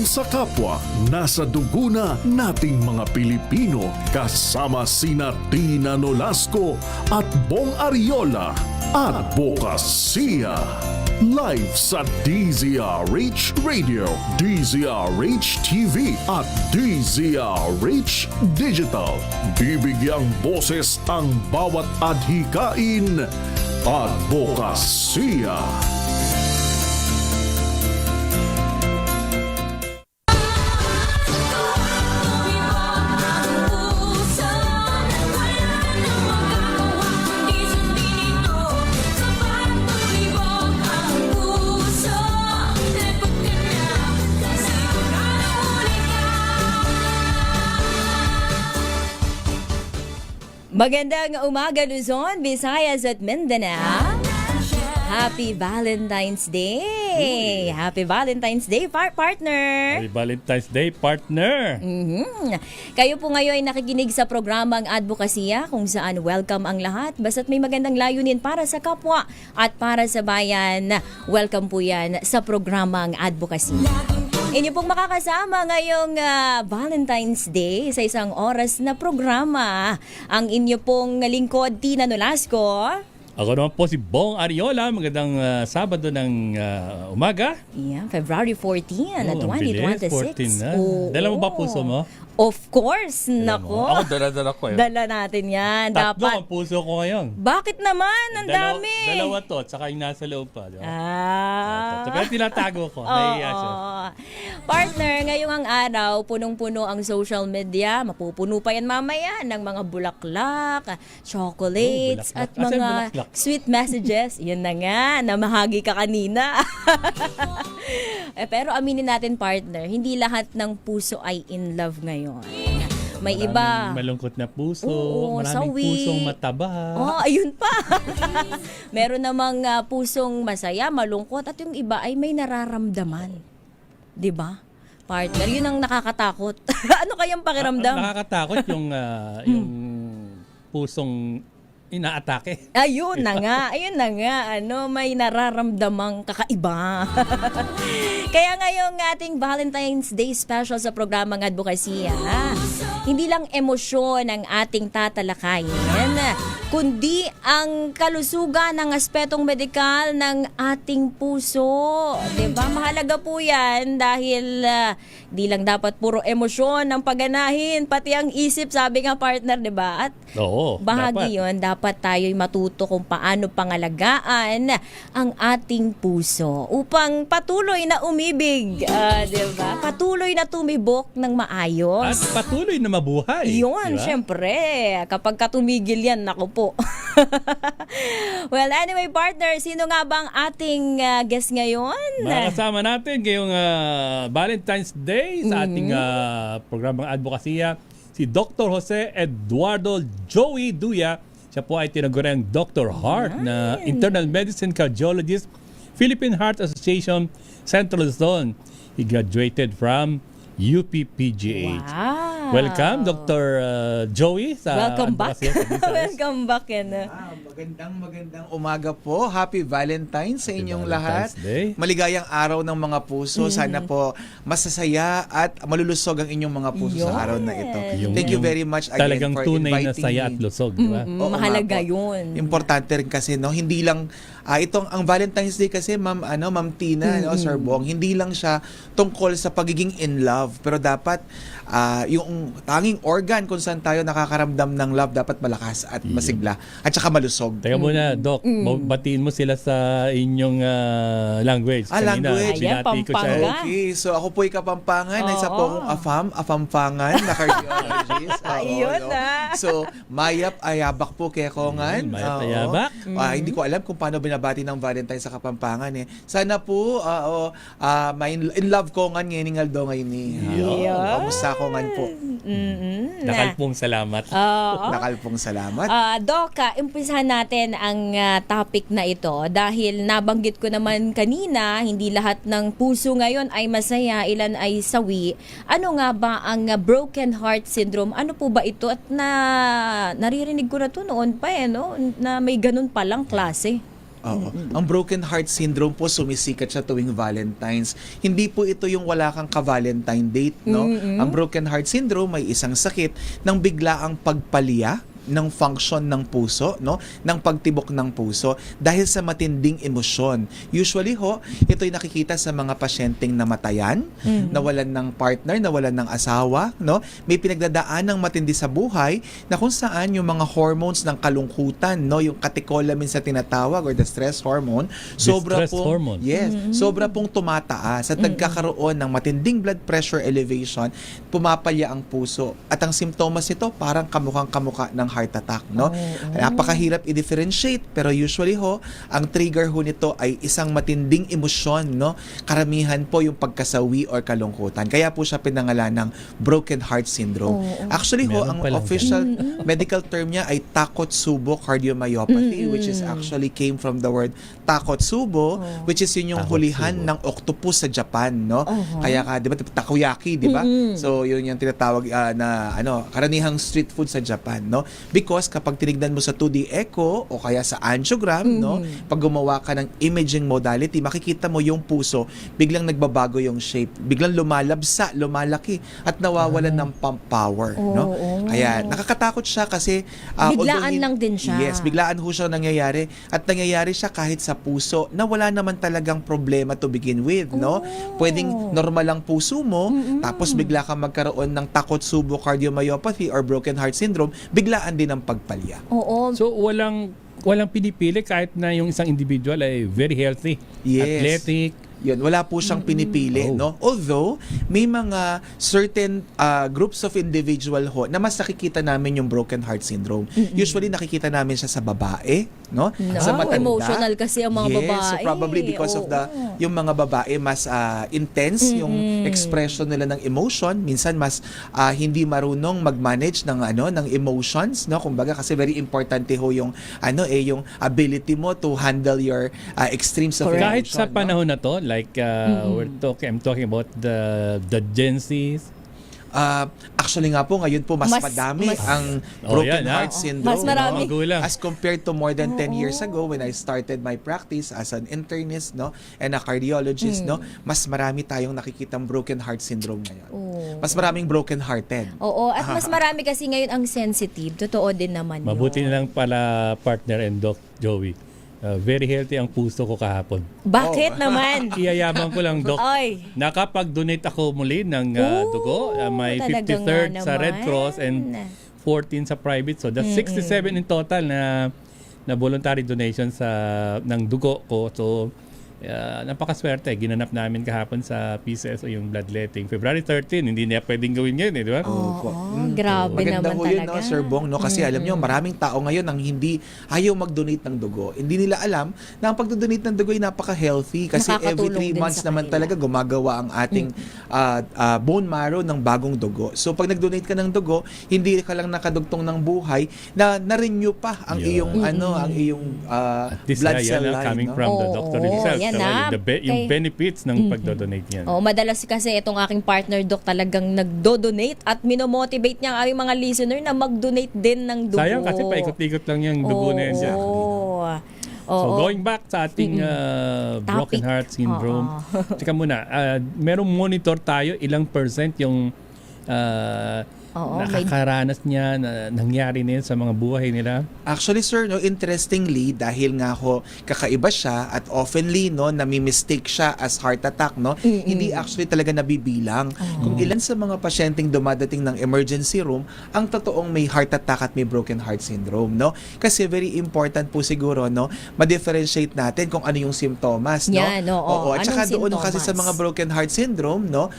Tulong sa kapwa, nasa dugo na nating mga Pilipino kasama sina Tina Nolasco at Bong Ariola. Advokasya. Live sa DZRH Radio, DZRH TV at DZRH Digital. Bibigyang boses ang bawat adhikain. Advokasya. Magandang umaga Luzon, Visayas at Mindanao. Happy Valentine's Day! Happy Valentine's Day, partner! Happy Valentine's Day, partner! Kayo po ngayon ay nakikinig sa programang Advokasya kung saan welcome ang lahat. Basta't may magandang layunin para sa kapwa at para sa bayan. Welcome po yan sa programang Advokasya. Inyo pong makakasama ngayong Valentine's Day sa isang oras na programa. Ang inyo pong lingkod, Tina Nolasco. Ako naman po si Bong Ariola. Magandang Sabado ng umaga. Yeah, February 14, Oh, 2026. 14 na. Oo. Dala mo ba puso mo? Of course, Dala nako. mo? Ako dala-dala ko yun. Dala natin yan. Tatlo Dapat. ang puso ko ngayon. Bakit naman? Ang dami. Dalawa to, at saka yung nasa loob pa. Diba? Ah. Pero tinatago ko. Oo. Nahiya siya. Partner, ngayong ang araw, punong-puno ang social media. Mapupuno pa yan mamaya ng mga bulaklak, chocolates, bulaklak. at Asan mga bulaklak? sweet messages. Yan na nga, namahagi ka kanina. Pero aminin natin, partner, hindi lahat ng puso ay in love ngayon. May Maraming iba. malungkot na puso. Oo, maraming sawi. pusong mataba. Oh, ayun pa. Meron namang pusong masaya, malungkot, at yung iba ay may nararamdaman. 'Di ba? Partner, yun ang nakakatakot. Ano kayang pakiramdam? Nakakatakot yung pusong inaatake. Ayun na nga, may nararamdamang kakaiba. Kaya ngayong ating Valentine's Day special sa programang Advokasya, hindi lang emosyon ang ating tatalakayin, kundi ang kalusugan ng aspetong medikal ng ating puso. Diba? Mahalaga po yan dahil di lang dapat puro emosyon ang pagganahin, pati ang isip, sabi nga partner, diba? At Oo, bahagi dapat. yun, dapat tayo'y matuto kung paano pangalagaan ang ating puso upang patuloy na umibig, diba? Patuloy na tumibok ng maayos. At patuloy na mabuhay. Yun, diba? syempre. Kapag katumigil yan, naku po. Well, anyway, partner, sino nga bang ating guest ngayon? Makakasama natin ngayong Valentine's Day sa ating programang Advokasya, si Dr. Jose Eduardo Joey Duya. Siya po ay tinaguriang Dr. Heart na Internal Medicine Cardiologist, Philippine Heart Association, Central Luzon. He graduated from UPPGH. Wow. Welcome, Dr. Joey. Welcome back. Advokasya sa Visayas. Welcome back. Magandang umaga po. Happy Valentine's sa inyong Valentine's lahat. Day. Maligayang araw ng mga puso. Sana po masasaya at malulusog ang inyong mga puso sa araw na ito. Yes. Thank you very much again Talagang for tunay na inviting saya me. at lusog, di ba? Oo nga Mahalaga po. yun. Importante rin kasi hindi lang itong ang Valentine's Day kasi Ma'am Tina, Sir Bong, hindi lang siya tungkol sa pagiging in love, pero dapat yung tanging organ kung saan tayo nakakaramdam ng love dapat malakas at masigla at saka malusog. Teka muna, Doc. Batiin mo sila sa inyong language. Language. Ayan, binati ko siya. Pampanga. Okay, so ako po'y Kapampangan, isa po akong afampangan na cardiologist. Oo, Ayun no? So, mayap ayabak po kay Kongan. Mayap Oo. ayabak. Hindi ko alam kung paano binabati ng Valentine sa Kapampangan eh. Sana po, may in love Kongan ngayon ng Aldo ngayon eh. Yeah. Kamusta Kongan po? Nakalpong salamat. Nakalpong salamat. Doc, umpisahan natin ang topic na ito dahil nabanggit ko naman kanina, hindi lahat ng puso ngayon ay masaya, ilan ay sawi. Ano nga ba ang broken heart syndrome? Ano po ba ito? At naririnig ko na to noon pa no? Na may ganun palang klase. Oo. Ang broken heart syndrome po sumisikat siya tuwing Valentine's. Hindi po ito yung wala kang ka-Valentine date, no? Ang broken heart syndrome may isang sakit ng biglaang pagpalya ng function ng puso, no? Ng pagtibok ng puso dahil sa matinding emosyon. Usually ito'y nakikita sa mga pasyenteng namatayan, nawalan ng partner, nawalan ng asawa, no? May pinagdadaan ng matindi sa buhay na kung saan yung mga hormones ng kalungkutan, no? Yung catecholamines sa tinatawag or the stress hormone, sobra Distress hormone. sobra pong tumataas at nagkakaroon ng matinding blood pressure elevation, pumapalya ang puso. At ang simptomas nito parang kamukhang-kamukha ng heart attack, no? Napakahirap i-differentiate, pero usually ang trigger nito ay isang matinding emosyon, no? Karamihan po yung pagkasawi or kalungkutan. Kaya po siya pinangalan ng broken heart syndrome. Actually Meron ang palang official medical term niya ay Takotsubo cardiomyopathy, which is actually came from the word Takotsubo, which is yun yung hulihan ng octopus sa Japan, no? Kaya di ba takoyaki, di ba? So yun yung tinatawag na karanihang street food sa Japan, no? Because kapag tinignan mo sa 2D echo o kaya sa angiogram, no, pag gumawa ka ng imaging modality, makikita mo yung puso, biglang nagbabago yung shape, biglang lumalaki at nawawalan ng pump power, no? Kaya nakakatakot siya kasi Biglaan lang din siya. Yes, biglaan siya nangyayari at nangyayari siya kahit sa puso na wala naman talagang problema to begin with, no? Pwedeng normal ang puso mo, tapos bigla ka magkaroon ng Takotsubo cardiomyopathy or broken heart syndrome, biglaan din ang pagpalya. Oo. So walang pinipili kahit na yung isang individual ay very healthy, Yes. athletic. Yun, wala po siyang pinipili, no? Although, may mga certain groups of individual na mas nakikita namin yung broken heart syndrome. Usually, nakikita namin siya sa babae, no? Sa matanda. Emotional kasi ang mga babae. So probably because of yung mga babae mas intense yung expression nila ng emotion, minsan mas hindi marunong mag-manage ng emotions, no? Kumbaga kasi very importante yung yung ability mo to handle your extremes of emotion. Kahit sa no? panahon na to, like I'm talking about the Gen Zs. Actually nga po, ngayon po mas madami ang broken heart syndrome. Mas marami. Magulang. As compared to more than 10 years ago when I started my practice as an internist, no, and a cardiologist, no, mas marami tayong nakikitang broken heart syndrome ngayon. Mas maraming broken hearted. Oo, at mas marami kasi ngayon ang sensitive. Totoo din naman yun. Mabuti na lang pala partner and Doc Joey. Very healthy ang puso ko kahapon. Bakit naman? Iyayaman ko lang, Doc. Ay. Nakapag-donate ako muli ng dugo. May talaga 53rd nga sa Red naman. Cross and 14 sa private. So that's 67 in total na voluntary donation ng dugo ko. So napakaswerte. Ginanap namin kahapon sa PCS o yung bloodletting. February 13, hindi niya pwedeng gawin ngayon, di ba? Grabe Maganda naman ho yun, talaga. no, Sir Bong, no? Kasi alam nyo, maraming tao ngayon ang hindi ayaw mag-donate ng dugo. Hindi nila alam na ang pag-donate ng dugo ay napaka-healthy kasi every Nakakatulong 3 din months sa naman kanila. talaga gumagawa ang ating bone marrow ng bagong dugo. So pag nag-donate ka ng dugo, hindi ka lang nakadugtong ng buhay, na-renew pa ang iyong ang iyong At least blood cell yan, line, coming no? from the Oo, doctor oo, himself. yan Talaga, yung Okay. benefits ng pagdodonate niyan. Oh, madalas kasi itong aking partner doc talagang nagdo-donate at minomotivate niya ang aming mga listener na mag-donate din ng dugo. Sayang kasi paikot-ikot lang yung dugo na yan dyan. So going back sa ating broken Topic. heart syndrome. Teka muna, merong monitor tayo ilang percent yung nakakaranas niya na nangyari na yun sa mga buhay nila. Actually, sir, no, interestingly, dahil nga kakaiba siya at oftenly, no, nami-mistake siya as heart attack, no, hindi actually talaga nabibilang. Kung ilan sa mga pasyenteng dumadating ng emergency room, ang totoong may heart attack at may broken heart syndrome, no? Kasi very important po siguro, no, ma-differentiate natin kung ano yung simptomas, no? Yan, oo. At saka Anong doon kasi sa simptomas? mga broken heart syndrome, no,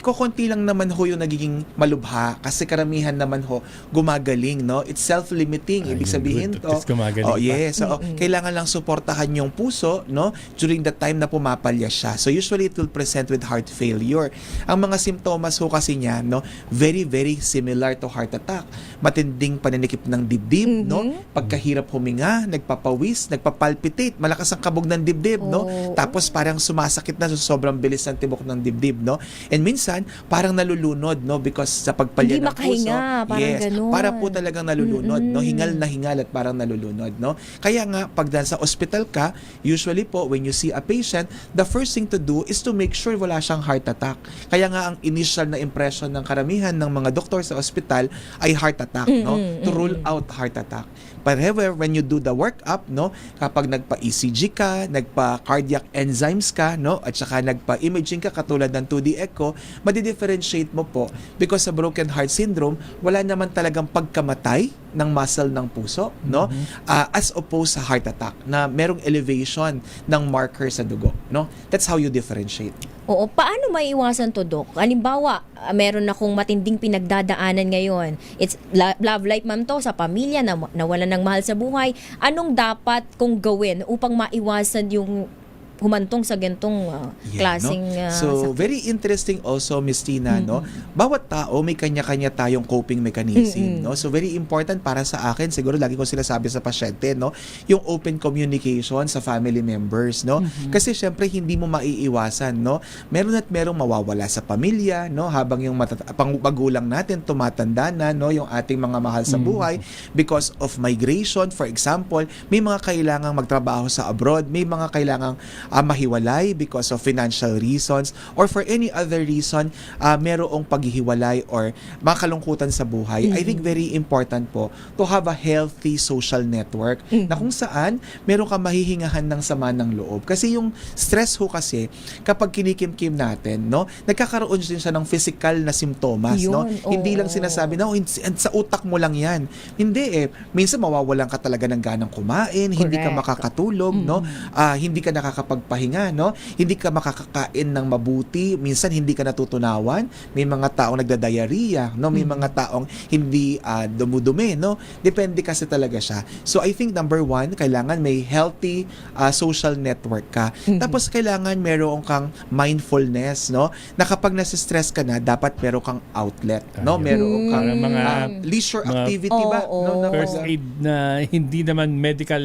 kukunti lang naman yung nagiging malubha kasi karamihan naman gumagaling, no? It's self-limiting. Ibig sabihin good. At least gumagaling pa. yes. So, kailangan lang suportahan yung puso, no? During the time na pumapalya siya. So, usually it will present with heart failure. Ang mga simptomas kasi niya, no? Very, very similar to heart attack. Matinding pananikip ng dibdib, no? Pagkahirap huminga, nagpapawis, nagpapalpitate, malakas ang kabog ng dibdib, no? Tapos parang sumasakit na sa sobrang bilis ng tibok ng dibdib, no? And minsan, parang nalulunod, no? Because sa pagpalya kumpalya Hindi ng puso. makahinga, parang ganun. Para po talagang nalulunod, no? Hingal na hingal at parang nalulunod, no? Kaya nga, pag nasa ospital ka, usually po, when you see a patient, the first thing to do is to make sure wala siyang heart attack. Kaya nga, ang initial na impression ng karamihan ng mga doktor sa ospital ay heart attack, no? To rule out heart attack. But however, when you do the workup, no, kapag nagpa-ECG ka, nagpa-cardiac enzymes ka, no, at saka nagpa-imaging ka katulad ng 2D echo, madi-differentiate mo po because sa broken heart syndrome, wala naman talagang pagkamatay ng muscle ng puso, no, as opposed sa heart attack na merong elevation ng marker sa dugo, no. That's how you differentiate. Oo, paano maiiwasan to, Dok? Halimbawa, meron akong matinding pinagdadaanan ngayon. It's love life, ma'am, to, sa pamilya, nawala ng mahal sa buhay. Anong dapat kong gawin upang maiwasan yung humantong sa gantong klaseng So, sakit? very interesting also, Miss Tina, no? Bawat tao may kanya-kanya tayong coping mechanism, no? So, very important para sa akin, siguro lagi ko sila sabi sa pasyente, no? Yung open communication sa family members, no? Kasi syempre hindi mo maiiwasan, no? Meron at merong mawawala sa pamilya, no? Habang yung magulang natin tumatanda na, no? Yung ating mga mahal sa buhay because of migration, for example, may mga kailangang magtrabaho sa abroad, may mga kailangang mahiwalay because of financial reasons or for any other reason, merong paghihiwalay or mga kalungkutan sa buhay. I think very important po to have a healthy social network na kung saan meron ka mahihingahan ng sama ng loob. Kasi yung stress ho kasi, kapag kinikimkim natin, no, nagkakaroon din siya ng physical na simptomas, no? Yun, Hindi lang oo. sinasabi na sa utak mo lang yan. Hindi minsan mawawalan ka talaga ng ganang kumain, hindi ka Correct. makakatulog, no? Hindi ka nakakapagpahinga, no? Hindi ka makakakain ng mabuti, minsan hindi ka natutunawan, may mga taong nagda-diarrhea, no? May mga taong hindi dumudumi, no? Depende kasi talaga siya. So I think number one, kailangan may healthy social network ka. Tapos kailangan meron kang mindfulness, no? Na kapag nasa-stress ka na, dapat meron kang outlet, no? Meron kang Parang mga leisure mga activity ba? Oo, No? Na first aid na hindi naman medical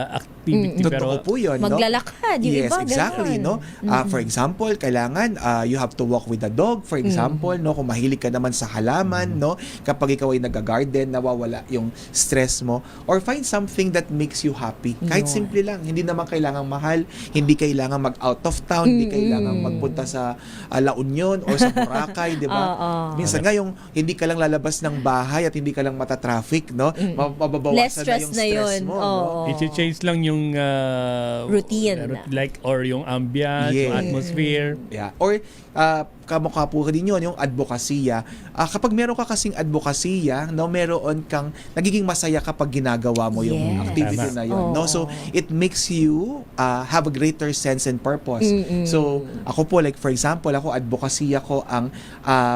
activity pero Totoo po yun, no? Maglalakad, yung Yes, iba, exactly, ganun. no? For example, kailangan you have to walk with a dog, for example, no? Kung mahilig ka naman sa halaman, no? Kapag ikaw ay nag-garden, nawawala yung stress mo. Or find something that makes you happy. Kahit Yun. simple lang, hindi naman kailangang mahal, hindi kailangan mag-out of town, hindi kailangan magpunta sa La Union or sa Boracay, di ba? Oo. Minsan nga yung hindi ka lang lalabas ng bahay at hindi ka lang mata-traffic, no? Mababawasan Less stress na yung stress na yun. mo, Oo. no? i-change lang yung Routine. like or yung ambience, yung Yes. atmosphere. Yeah. Or kamukha po din yun, yung advokasya. Kapag meron ka kasing advokasya, no, meron kang nagiging masaya kapag ginagawa mo yung Yes. activity Tama. na yun, no? So it makes you have a greater sense and purpose. So ako po, like for example, ako advokasya ko ang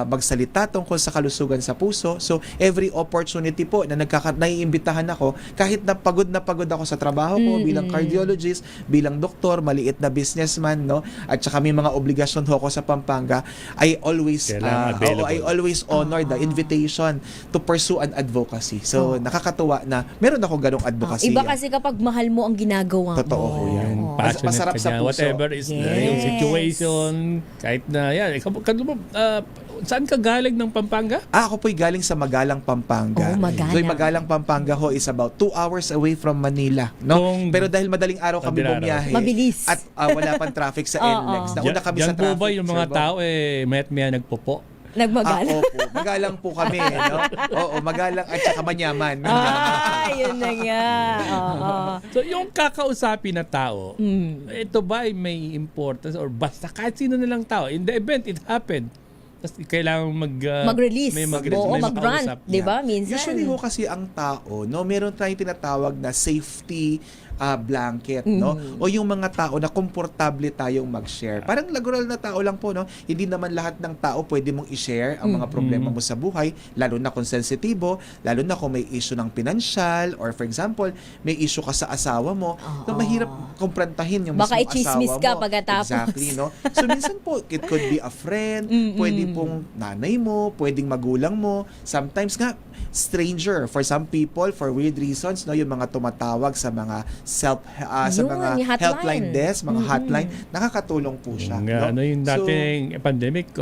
magsalita tungkol sa kalusugan sa puso. So every opportunity po na naiimbitahan ako, kahit na pagod ako sa trabaho ko bilang cardiologist, bilang doktor, maliit na businessman, no? At saka may mga obligasyon ho ako sa Pampanga, I always Kailangan available. I always honor the invitation to pursue an advocacy. So nakakatuwa na meron ako ganong advocacy. Iba kasi kapag mahal mo ang ginagawa Totoo mo. ho yan. Yung Oo. passionate Masarap ka sa niya, puso. whatever is Yes. yung situation, kahit na yan. Saan ka galing ng Pampanga? Ako po'y galing sa Magalang, Pampanga. Oh, Magalang. So, yung Magalang, Pampanga ho is about 2 hours away from Manila. No? Kung- Pero dahil madaling araw kami Madaling araw. bumiyahe. Mabilis. At wala pang traffic sa NLEX. Nauna kami Diyan sa po traffic. ba yung mga Sir Bob? tao met-maya nagpopo? Nagmagala. Opo. Magalang po kami. No? Oo, magalang at saka manyaman. Yun na nga. Oo. So yung kakausapin na tao, ito ba ay may importance or basta kahit sino na lang tao, in the event it happened, tapos kailangan Mag-release. may Oo, may mag-rant. makausap. Di ba? Minsan. Usually ho kasi ang tao, no, meron tayong tinatawag na safety blanket, no? O yung mga tao na komportable tayong mag-share. Parang lagural na tao lang po, no? Hindi naman lahat ng tao pwede mong i-share ang mga problema mo sa buhay, lalo na kung sensitibo, lalo na kung may issue ng pinansyal, or for example, may issue ka sa asawa mo, so mahirap kumprantahin yung Baka mismong i-chismis asawa ka mo. pagkatapos. Exactly, no? So minsan po, it could be a friend, pwede pong nanay mo, pwedeng magulang mo, sometimes nga, stranger for some people, for weird reasons, no, yung mga tumatawag sa mga sa Yun, mga yung hotline. helpline desk, mga hotline, nakakatulong po siya. Yung, no? yung So, dating pandemic,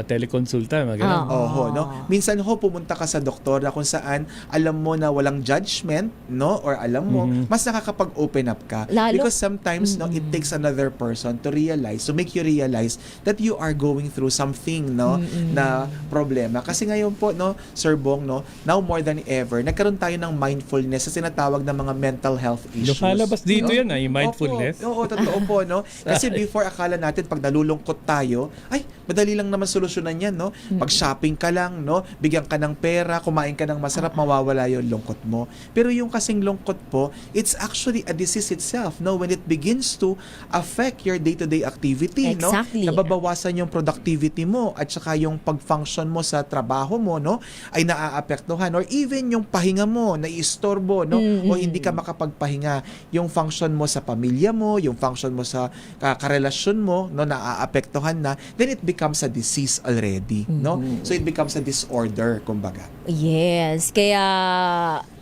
teleconsulta, mga ganun. Oo. no? Minsan pumunta ka sa doktor na kung saan alam mo na walang judgment, no? Or alam mo, mas nakakapag-open up ka. Lalo- Because sometimes, no, it takes another person to realize, to make you realize that you are going through something, no, na problema. Kasi ngayon po, no, Sir Bong, no, now more than ever, nagkaroon tayo ng mindfulness sa sinatawag ng mga mental health issues. Lumalabas dito No? yan, yung mindfulness. Oo, totoo po, no? Kasi before, akala natin pag nalulungkot tayo, ay, madali lang naman solusyonan yan, no? Mag-shopping ka lang, no? Bigyan ka ng pera, kumain ka ng masarap, mawawala yung lungkot mo. Pero yung kasing lungkot po, it's actually a disease itself, no? When it begins to affect your day-to-day activity, Exactly. no? Nababawasan yung productivity mo at saka yung pag-function mo sa trabaho mo, no? Ay naaapektuhan, or even yung pahinga mo, naiistorbo, no? O hindi ka makapagpahinga, yung function mo sa pamilya mo, yung function mo sa karelasyon mo, no, naaapektuhan na, then it becomes a disease already, no? So it becomes a disorder, kumbaga. Yes, kaya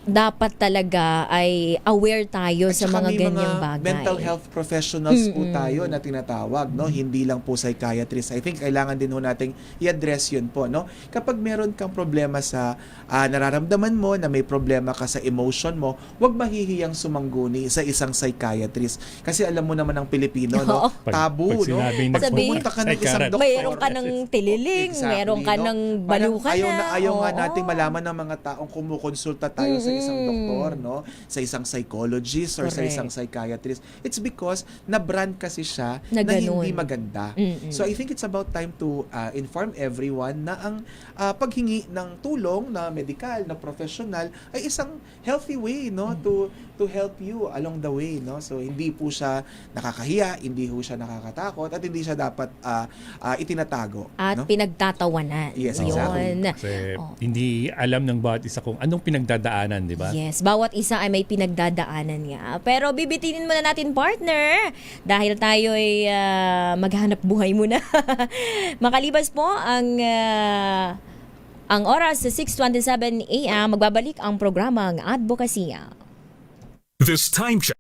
dapat talaga ay aware tayo At sa saka mga may ganyang bagay. mental health professionals po tayo na tinatawag, no? Hindi lang po psychiatrist. I think kailangan din ho nating i-address yun po, no? Kapag meron kang problema sa nararamdaman mo, na may problema ka sa emotion mo, huwag mahihiyang sumangguni sa isang psychiatrist. Kasi alam mo naman ng Pilipino, no? Oo. Tabu, Pag no? sinabing Pag Sabi- pumunta ka ng isang psychiatrist. doktor, Mayroon ka ng tililing, Exactly, mayroon ka no? ng Parang baluka ayaw nga Oo. nating malaman ng mga taong kumukonsulta tayo sa isang doktor, no? Sa isang psychologist or sa Correct. isang psychiatrist. It's because na-brand kasi siya Na na ganun. hindi maganda. So I think it's about time to inform everyone na ang paghingi ng tulong na medical, na professional ay isang healthy way, no, to help you along the way, no. So hindi po siya nakakahiya, hindi po siya nakakatakot, at hindi siya dapat itinatago, At no? pinagtatawanan. Yes, Yun. exactly. Kasi Oh. hindi alam ng bawat isa kung anong pinagdadaanan, di ba? Yes, bawat isa ay may pinagdadaanan nga. Pero bibitinin muna natin, partner, dahil tayo ay maghanap buhay muna. Makalipas po ang oras sa 6:27 a.m., magbabalik ang programang Advokasya. This time check